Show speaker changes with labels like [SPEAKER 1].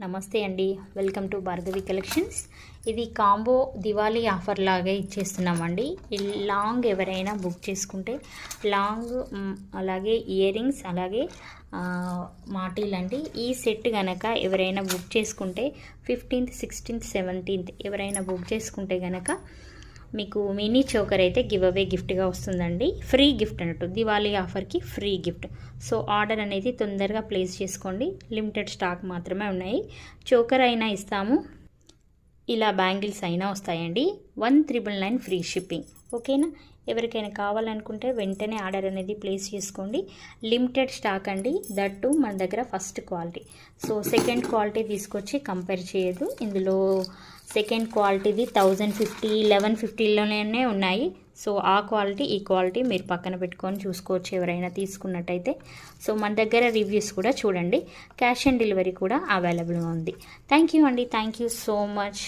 [SPEAKER 1] నమస్తే అండి. Welcome to Bhargavi collections. ఇది కాంబో దివాళీ ఆఫర్ లాగా ఇచ్చేస్తున్నామండి. లాంగ్ ఎవరైనా బుక్ చేసుకుంటే లాంగ్ అలాగే ఇయర్ రింగ్స్ అలాగే మాటీలండి. ఈ సెట్ కనుక ఎవరైనా బుక్ చేసుకుంటే 15th 16th 17th ఎవరైనా బుక్ చేసుకుంటే కనుక మీకు మినీ చోకర్ అయితే గివ్ అవే గిఫ్ట్గా వస్తుందండి. ఫ్రీ గిఫ్ట్ అన్నట్టు, దివాళీ ఆఫర్కి ఫ్రీ గిఫ్ట్. సో ఆర్డర్ అనేది తొందరగా ప్లేస్ చేసుకోండి. లిమిటెడ్ స్టాక్ మాత్రమే ఉన్నాయి. చోకర్ అయినా ఇస్తాము, ఇలా బ్యాంగిల్స్ అయినా వస్తాయండి. 1999 ఫ్రీ షిప్పింగ్. ఓకేనా? ఎవరికైనా కావాలనుకుంటే వెంటనే ఆర్డర్ అనేది ప్లేస్ చేసుకోండి. లిమిటెడ్ స్టాక్ అండి. దట్టు మన దగ్గర first quality. So second quality తీసుకొచ్చి కంపేర్ చేయదు. ఇందులో సెకండ్ క్వాలిటీది 1050 1150లోనే ఉన్నాయి. సో ఆ క్వాలిటీ ఈ క్వాలిటీ మీరు పక్కన పెట్టుకొని చూసుకోవచ్చు ఎవరైనా తీసుకున్నట్టయితే. సో మన దగ్గర రివ్యూస్ కూడా చూడండి. క్యాష్ ఆన్ డెలివరీ కూడా అవైలబుల్గా ఉంది. థ్యాంక్ యూ అండి. Thank you so much.